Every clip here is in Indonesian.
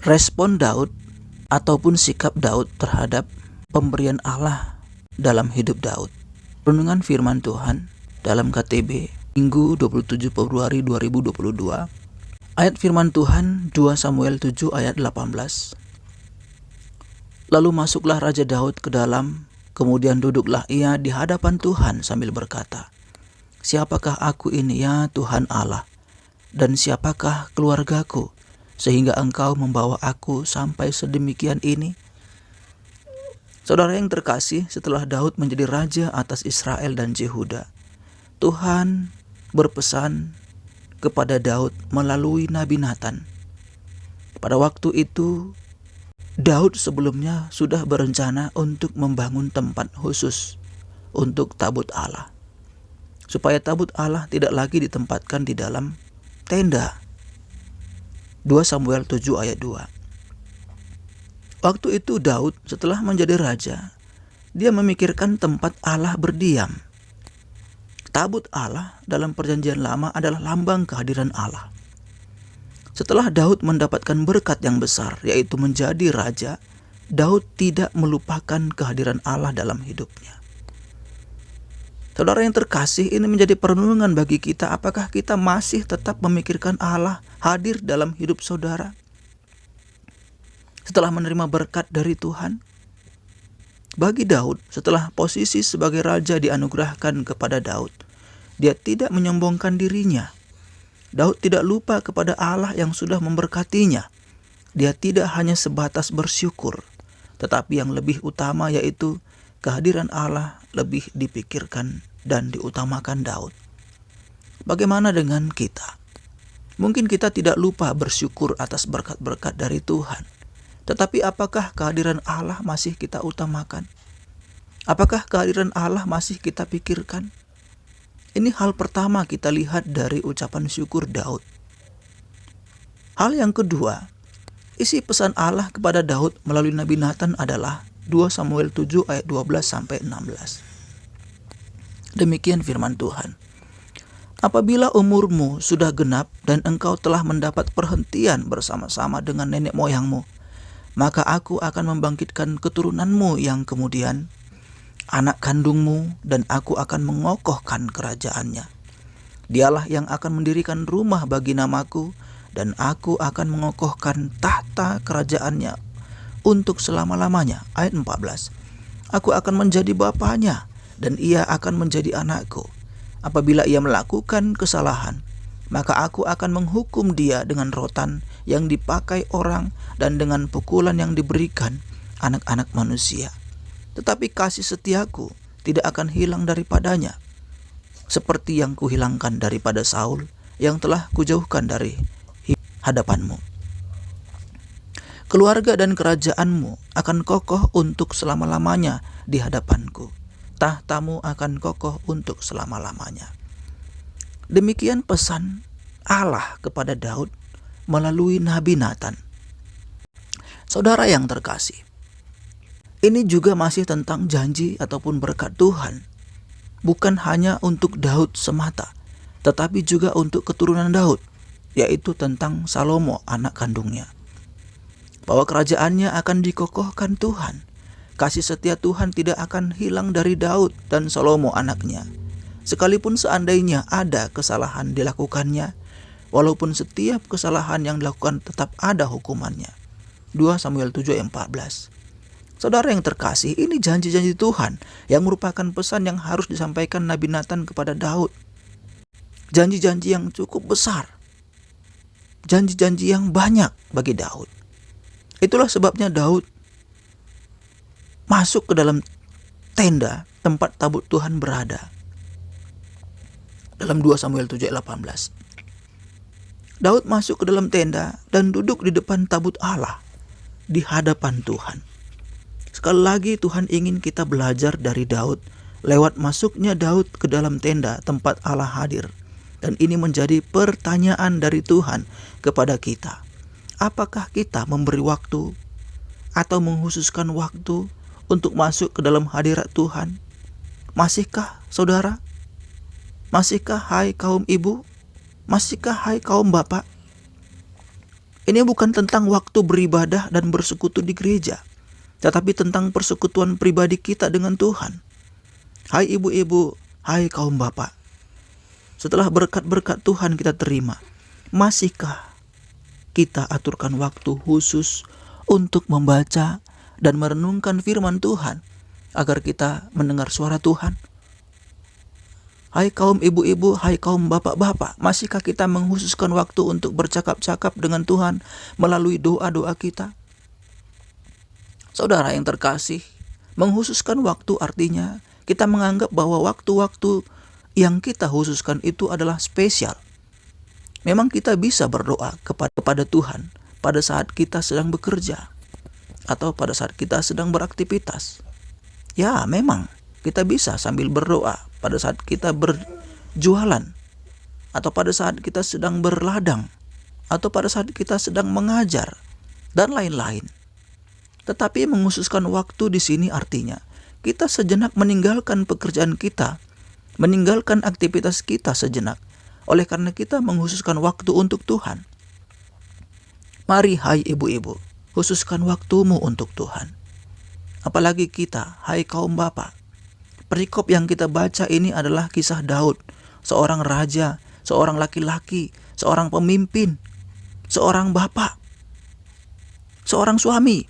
Respon Daud ataupun sikap Daud terhadap pemberian Allah dalam hidup Daud. Renungan firman Tuhan dalam KTB Minggu 27 Februari 2022. Ayat firman Tuhan 2 Samuel 7 ayat 18. Lalu masuklah Raja Daud ke dalam, kemudian duduklah ia di hadapan Tuhan sambil berkata, "Siapakah aku ini ya Tuhan Allah, dan siapakah keluargaku, sehingga Engkau membawa aku sampai sedemikian ini?" Saudara yang terkasih, setelah Daud menjadi raja atas Israel dan Yehuda, Tuhan berpesan kepada Daud melalui Nabi Natan. Pada waktu itu, Daud sebelumnya sudah berencana untuk membangun tempat khusus untuk tabut Allah, supaya tabut Allah tidak lagi ditempatkan di dalam tenda. 2 Samuel 7 ayat 2. Waktu itu Daud setelah menjadi raja, dia memikirkan tempat Allah berdiam. Tabut Allah dalam perjanjian lama adalah lambang kehadiran Allah. Setelah Daud mendapatkan berkat yang besar, yaitu menjadi raja, Daud tidak melupakan kehadiran Allah dalam hidupnya. Saudara yang terkasih, ini menjadi perenungan bagi kita. Apakah kita masih tetap memikirkan Allah hadir dalam hidup saudara setelah menerima berkat dari Tuhan? Bagi Daud, setelah posisi sebagai raja dianugerahkan kepada Daud, dia tidak menyombongkan dirinya. Daud tidak lupa kepada Allah yang sudah memberkatinya. Dia tidak hanya sebatas bersyukur, tetapi yang lebih utama yaitu kehadiran Allah lebih dipikirkan dan diutamakan Daud. Bagaimana dengan kita? Mungkin kita tidak lupa bersyukur atas berkat-berkat dari Tuhan. Tetapi apakah kehadiran Allah masih kita utamakan? Apakah kehadiran Allah masih kita pikirkan? Ini hal pertama kita lihat dari ucapan syukur Daud. Hal yang kedua, isi pesan Allah kepada Daud melalui Nabi Natan adalah 2 Samuel 7 ayat 12-16. Demikian firman Tuhan. "Apabila umurmu sudah genap dan engkau telah mendapat perhentian bersama-sama dengan nenek moyangmu, maka aku akan membangkitkan keturunanmu yang kemudian, anak kandungmu, dan aku akan mengokohkan kerajaannya. Dialah yang akan mendirikan rumah bagi namaku, dan aku akan mengokohkan tahta kerajaannya untuk selama-lamanya." Ayat 14. "Aku akan menjadi bapanya, dan ia akan menjadi anakku. Apabila ia melakukan kesalahan, maka aku akan menghukum dia dengan rotan yang dipakai orang dan dengan pukulan yang diberikan anak-anak manusia. Tetapi kasih setiaku tidak akan hilang daripadanya, seperti yang kuhilangkan daripada Saul yang telah kujauhkan dari hadapanmu. Keluarga dan kerajaanmu akan kokoh untuk selama-lamanya di hadapanku. Tahtamu akan kokoh untuk selama-lamanya." Demikian pesan Allah kepada Daud melalui Nabi Natan. Saudara yang terkasih, ini juga masih tentang janji ataupun berkat Tuhan, bukan hanya untuk Daud semata, tetapi juga untuk keturunan Daud, yaitu tentang Salomo anak kandungnya, bahwa kerajaannya akan dikokohkan Tuhan. Kasih setia Tuhan tidak akan hilang dari Daud dan Salomo anaknya, sekalipun seandainya ada kesalahan dilakukannya, walaupun setiap kesalahan yang dilakukan tetap ada hukumannya. 2 Samuel 7 ayat 14. Saudara yang terkasih, ini janji-janji Tuhan yang merupakan pesan yang harus disampaikan Nabi Natan kepada Daud. Janji-janji yang cukup besar, janji-janji yang banyak bagi Daud. Itulah sebabnya Daud masuk ke dalam tenda tempat tabut Tuhan berada. Dalam 2 Samuel 7 ayat 18. Daud masuk ke dalam tenda dan duduk di depan tabut Allah di hadapan Tuhan. Sekali lagi Tuhan ingin kita belajar dari Daud lewat masuknya Daud ke dalam tenda tempat Allah hadir. Dan ini menjadi pertanyaan dari Tuhan kepada kita. Apakah kita memberi waktu atau menghususkan waktu untuk masuk ke dalam hadirat Tuhan? Masihkah saudara? Masihkah hai kaum ibu? Masihkah hai kaum bapak? Ini bukan tentang waktu beribadah dan bersekutu di gereja, tetapi tentang persekutuan pribadi kita dengan Tuhan. Hai ibu-ibu, hai kaum bapak, setelah berkat-berkat Tuhan kita terima, masihkah kita aturkan waktu khusus untuk membaca dan merenungkan firman Tuhan agar kita mendengar suara Tuhan? Hai kaum ibu-ibu, hai kaum bapak-bapak, masihkah kita menghususkan waktu untuk bercakap-cakap dengan Tuhan melalui doa-doa kita? Saudara yang terkasih, menghususkan waktu artinya kita menganggap bahwa waktu-waktu yang kita khususkan itu adalah spesial. Memang kita bisa berdoa kepada Tuhan pada saat kita sedang bekerja atau pada saat kita sedang beraktivitas. Ya, memang kita bisa sambil berdoa pada saat kita berjualan, atau pada saat kita sedang berladang, atau pada saat kita sedang mengajar, dan lain-lain. Tetapi menghususkan waktu di sini artinya kita sejenak meninggalkan pekerjaan kita, meninggalkan aktivitas kita sejenak, oleh karena kita menghususkan waktu untuk Tuhan. Mari hai ibu-ibu, khususkan waktumu untuk Tuhan. Apalagi kita, hai kaum bapak. Perikop yang kita baca ini adalah kisah Daud, seorang raja, seorang laki-laki, seorang pemimpin, seorang bapak, seorang suami.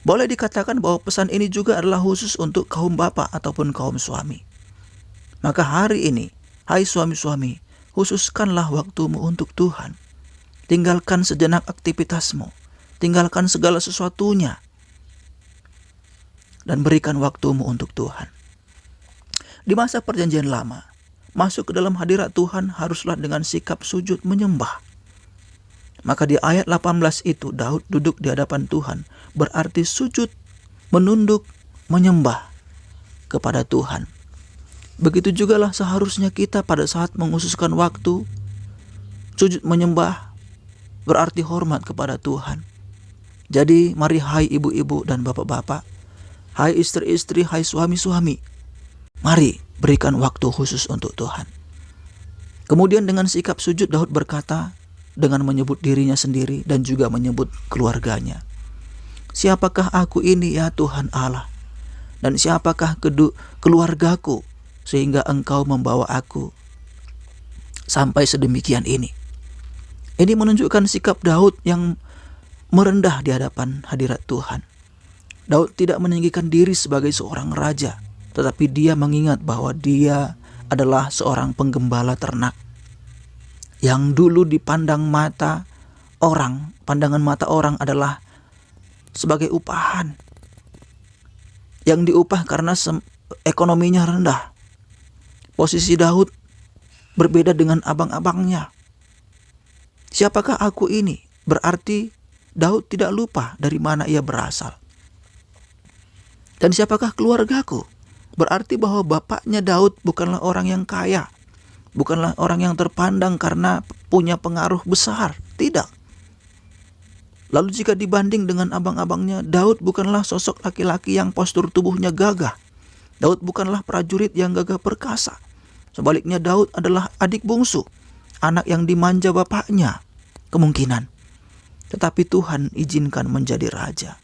Boleh dikatakan bahwa pesan ini juga adalah khusus untuk kaum bapak ataupun kaum suami. Maka hari ini, hai suami-suami, khususkanlah waktumu untuk Tuhan. Tinggalkan sejenak aktivitasmu, tinggalkan segala sesuatunya, dan berikan waktumu untuk Tuhan. Di masa perjanjian lama, masuk ke dalam hadirat Tuhan haruslah dengan sikap sujud menyembah. Maka di ayat 18 itu Daud duduk di hadapan Tuhan, berarti sujud, menunduk, menyembah kepada Tuhan. Begitu jugalah seharusnya kita pada saat menghususkan waktu, sujud menyembah berarti hormat kepada Tuhan. Jadi mari hai ibu-ibu dan bapak-bapak, hai istri-istri, hai suami-suami, mari berikan waktu khusus untuk Tuhan. Kemudian dengan sikap sujud Daud berkata dengan menyebut dirinya sendiri dan juga menyebut keluarganya. Siapakah aku ini ya Tuhan Allah? Dan siapakah keluargaku sehingga Engkau membawa aku sampai sedemikian ini? Ini menunjukkan sikap Daud yang merendah di hadapan hadirat Tuhan. Daud tidak meninggikan diri sebagai seorang raja, tetapi dia mengingat bahwa dia adalah seorang penggembala ternak yang dulu dipandang mata orang, pandangan mata orang adalah sebagai upahan, yang diupah karena ekonominya rendah. Posisi Daud berbeda dengan abang-abangnya. Siapakah aku ini? Berarti Daud tidak lupa dari mana ia berasal. Dan siapakah keluargaku? Berarti bahwa bapaknya Daud bukanlah orang yang kaya, bukanlah orang yang terpandang karena punya pengaruh besar. Tidak. Lalu jika dibanding dengan abang-abangnya, Daud bukanlah sosok laki-laki yang postur tubuhnya gagah. Daud bukanlah prajurit yang gagah perkasa. Sebaliknya Daud adalah adik bungsu, anak yang dimanja bapaknya, kemungkinan. Tetapi Tuhan izinkan menjadi raja.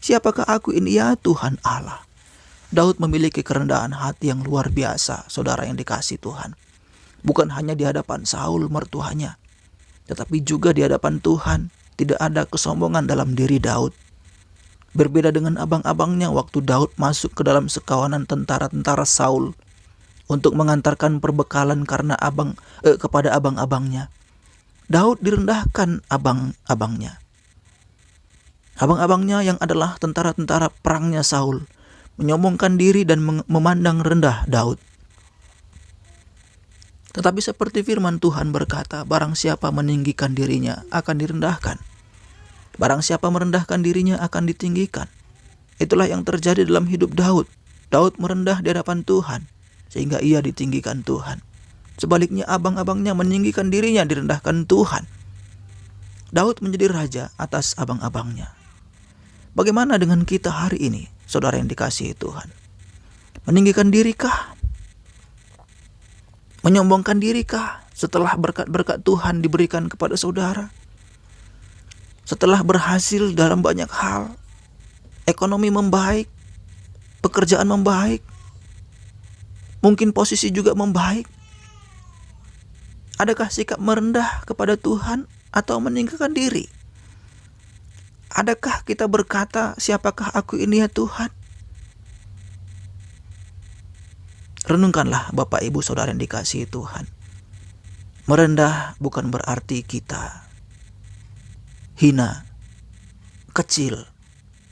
Siapakah aku ini ya Tuhan Allah? Daud memiliki kerendahan hati yang luar biasa, saudara yang dikasihi Tuhan. Bukan hanya di hadapan Saul mertuanya, tetapi juga di hadapan Tuhan. Tidak ada kesombongan dalam diri Daud. Berbeda dengan abang-abangnya waktu Daud masuk ke dalam sekawanan tentara-tentara Saul untuk mengantarkan perbekalan karena kepada abang-abangnya. Daud direndahkan abang-abangnya. Abang-abangnya yang adalah tentara-tentara perangnya Saul menyombongkan diri dan memandang rendah Daud. Tetapi seperti firman Tuhan berkata, barang siapa meninggikan dirinya akan direndahkan. Barang siapa merendahkan dirinya akan ditinggikan. Itulah yang terjadi dalam hidup Daud. Daud merendah di hadapan Tuhan sehingga ia ditinggikan Tuhan. Sebaliknya abang-abangnya meninggikan dirinya, direndahkan Tuhan. Daud menjadi raja atas abang-abangnya. Bagaimana dengan kita hari ini, saudara yang dikasihi Tuhan? Meninggikan dirikah? Menyombongkan dirikah setelah berkat-berkat Tuhan diberikan kepada saudara? Setelah berhasil dalam banyak hal, ekonomi membaik, pekerjaan membaik, mungkin posisi juga membaik. Adakah sikap merendah kepada Tuhan atau meninggikan diri? Adakah kita berkata, siapakah aku ini ya Tuhan? Renungkanlah Bapak Ibu Saudara yang dikasihi Tuhan. Merendah bukan berarti kita hina, kecil.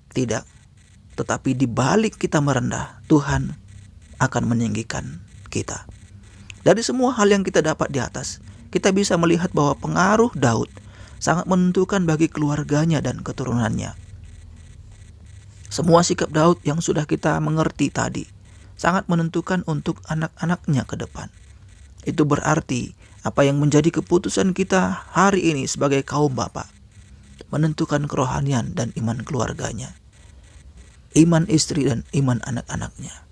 Tidak. Tetapi di balik kita merendah, Tuhan akan meninggikan kita. Dari semua hal yang kita dapat di atas, kita bisa melihat bahwa pengaruh Daud sangat menentukan bagi keluarganya dan keturunannya. Semua sikap Daud yang sudah kita mengerti tadi sangat menentukan untuk anak-anaknya ke depan. Itu berarti apa yang menjadi keputusan kita hari ini sebagai kaum bapak menentukan kerohanian dan iman keluarganya, iman istri dan iman anak-anaknya.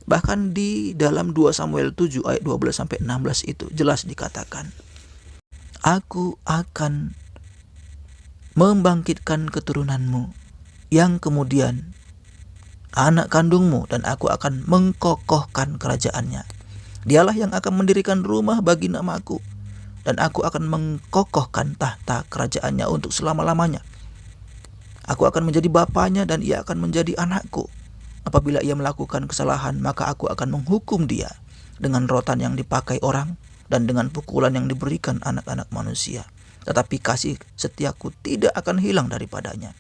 Bahkan di dalam 2 Samuel 7 ayat 12-16 itu jelas dikatakan, Aku akan membangkitkan keturunanmu yang kemudian anak kandungmu, dan aku akan mengkokohkan kerajaannya. Dialah yang akan mendirikan rumah bagi namaku, dan aku akan mengkokohkan tahta kerajaannya untuk selama-lamanya. Aku akan menjadi bapanya dan ia akan menjadi anakku. Apabila ia melakukan kesalahan, maka aku akan menghukum dia dengan rotan yang dipakai orang dan dengan pukulan yang diberikan anak-anak manusia. Tetapi kasih setiaku tidak akan hilang daripadanya,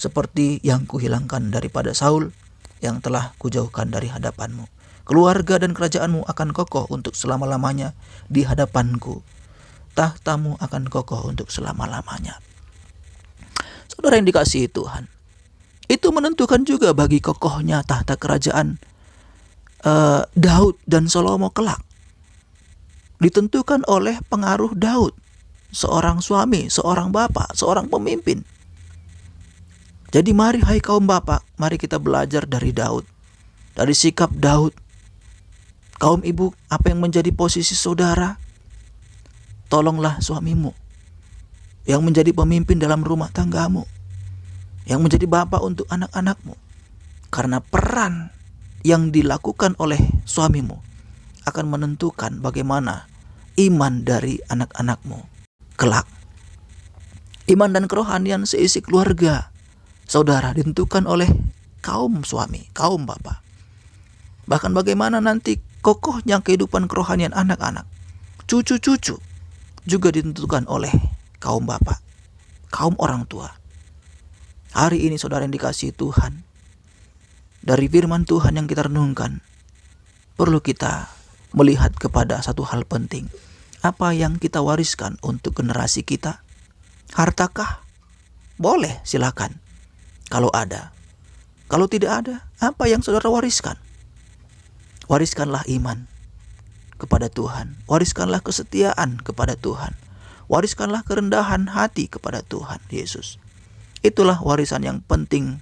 seperti yang kuhilangkan daripada Saul yang telah kujauhkan dari hadapanmu. Keluarga dan kerajaanmu akan kokoh untuk selama-lamanya di hadapanku. Tahtamu akan kokoh untuk selama-lamanya. Saudara yang dikasihi Tuhan, itu menentukan juga bagi kokohnya tahta kerajaan Daud dan Salomo kelak. Ditentukan oleh pengaruh Daud, seorang suami, seorang bapak, seorang pemimpin. Jadi mari hai kaum bapak, mari kita belajar dari Daud, dari sikap Daud. Kaum ibu, apa yang menjadi posisi saudara? Tolonglah suamimu yang menjadi pemimpin dalam rumah tanggamu, yang menjadi bapak untuk anak-anakmu. Karena peran yang dilakukan oleh suamimu akan menentukan bagaimana iman dari anak-anakmu kelak. Iman dan kerohanian seisi keluarga saudara ditentukan oleh kaum suami, kaum bapak. Bahkan bagaimana nanti kokohnya kehidupan kerohanian anak-anak, cucu-cucu juga ditentukan oleh kaum bapak, kaum orang tua. Hari ini saudara yang dikasihi Tuhan, dari firman Tuhan yang kita renungkan, perlu kita melihat kepada satu hal penting. Apa yang kita wariskan untuk generasi kita? Hartakah? Boleh, silakan. Kalau ada. Kalau tidak ada, apa yang saudara wariskan? Wariskanlah iman kepada Tuhan. Wariskanlah kesetiaan kepada Tuhan. Wariskanlah kerendahan hati kepada Tuhan Yesus. Itulah warisan yang penting,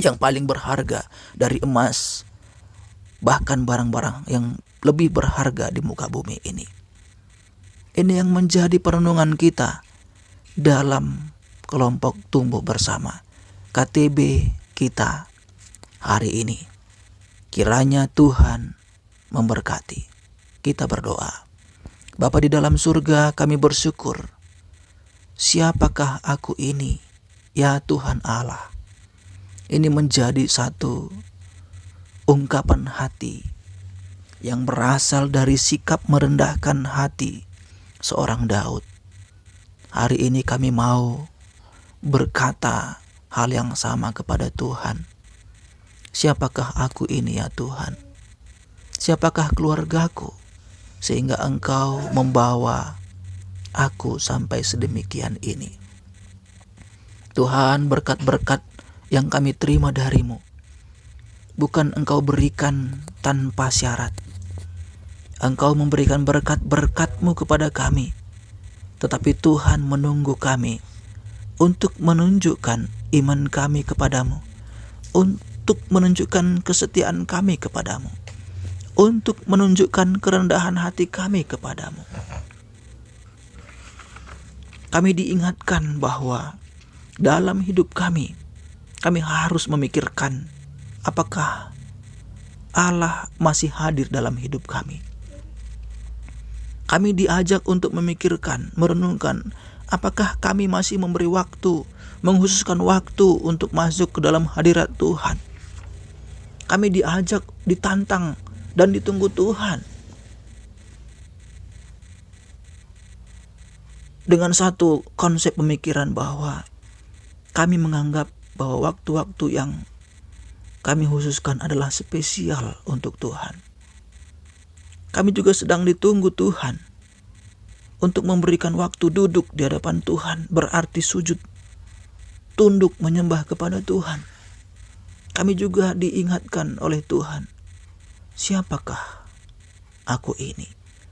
yang paling berharga dari emas, bahkan barang-barang yang lebih berharga di muka bumi ini. Ini yang menjadi perenungan kita dalam kelompok tumbuh bersama KTB kita hari ini. Kiranya Tuhan memberkati. Kita berdoa. Bapa di dalam surga, kami bersyukur. Siapakah aku ini, ya Tuhan Allah? Ini menjadi satu ungkapan hati yang berasal dari sikap merendahkan hati seorang Daud. Hari ini kami mau berkata hal yang sama kepada Tuhan. Siapakah aku ini ya Tuhan? Siapakah keluargaku sehingga Engkau membawa aku sampai sedemikian ini? Tuhan, berkat-berkat yang kami terima dari-Mu bukan Engkau berikan tanpa syarat. Engkau memberikan berkat-berkat-Mu kepada kami, tetapi Tuhan menunggu kami untuk menunjukkan iman kami kepadamu, untuk menunjukkan kesetiaan kami kepadamu, untuk menunjukkan kerendahan hati kami kepadamu. kami diingatkan bahwa dalam hidup kami harus memikirkan apakah Allah masih hadir dalam hidup kami. Kami diajak untuk memikirkan, merenungkan apakah kami masih memberi waktu, menghususkan waktu untuk masuk ke dalam hadirat Tuhan. Kami diajak, ditantang, dan ditunggu Tuhan dengan satu konsep pemikiran bahwa kami menganggap bahwa waktu-waktu yang kami khususkan adalah spesial untuk Tuhan. Kami juga sedang ditunggu Tuhan untuk memberikan waktu duduk di hadapan Tuhan, berarti sujud, tunduk menyembah kepada Tuhan. Kami juga diingatkan oleh Tuhan, siapakah aku ini?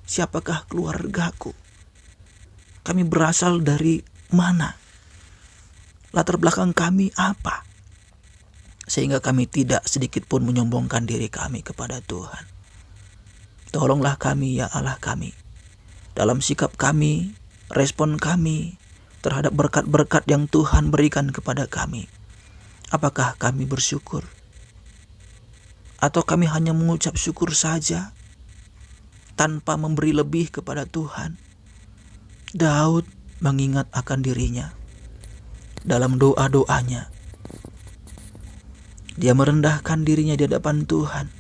Siapakah keluargaku? Kami berasal dari mana? Latar belakang kami apa? Sehingga kami tidak sedikit pun menyombongkan diri kami kepada Tuhan. Tolonglah kami ya Allah kami, dalam sikap kami, respon kami terhadap berkat-berkat yang Tuhan berikan kepada kami. Apakah kami bersyukur? Atau kami hanya mengucap syukur saja tanpa memberi lebih kepada Tuhan? Daud mengingat akan dirinya dalam doa-doanya. Dia merendahkan dirinya di hadapan Tuhan.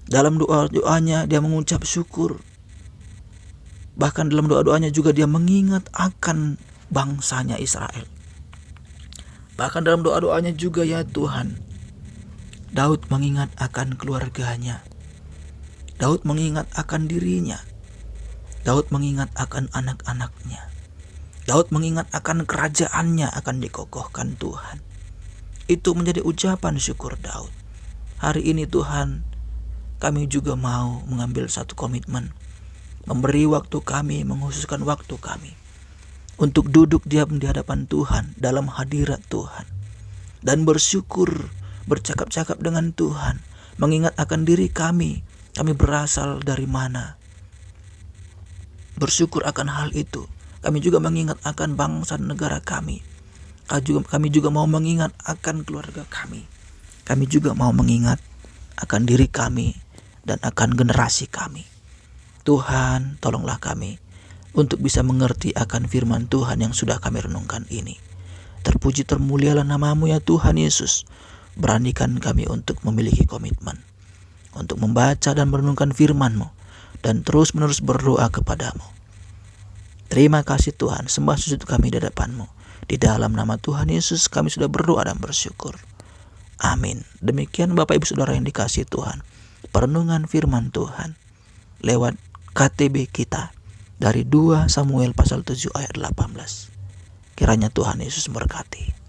Dalam doa-doanya dia mengucap syukur. Bahkan dalam doa-doanya juga dia mengingat akan bangsanya Israel. Bahkan dalam doa-doanya juga ya Tuhan, Daud mengingat akan keluarganya. Daud mengingat akan dirinya. Daud mengingat akan anak-anaknya. Daud mengingat akan kerajaannya akan dikokohkan Tuhan. Itu menjadi ucapan syukur Daud. Hari ini Tuhan, kami juga mau mengambil satu komitmen, memberi waktu kami, menghususkan waktu kami untuk duduk diam di hadapan Tuhan, dalam hadirat Tuhan, dan bersyukur, bercakap-cakap dengan Tuhan, mengingat akan diri kami berasal dari mana. Bersyukur akan hal itu. Kami juga mengingat akan bangsa dan negara kami. Kami juga mau mengingat akan keluarga kami. Kami juga mau mengingat akan diri kami dan akan generasi kami. Tuhan, tolonglah kami untuk bisa mengerti akan firman Tuhan yang sudah kami renungkan ini. Terpuji termulialah nama-Mu ya Tuhan Yesus. Beranikan kami untuk memiliki komitmen, untuk membaca dan merenungkan firman-Mu, dan terus-menerus berdoa kepada-Mu. Terima kasih Tuhan, sembah sujud kami di hadapan-Mu. Di dalam nama Tuhan Yesus kami sudah berdoa dan bersyukur. Amin. Demikian Bapak Ibu Saudara yang dikasihi Tuhan, perenungan firman Tuhan lewat KTB kita dari 2 Samuel pasal 7 ayat 18. Kiranya Tuhan Yesus memberkati.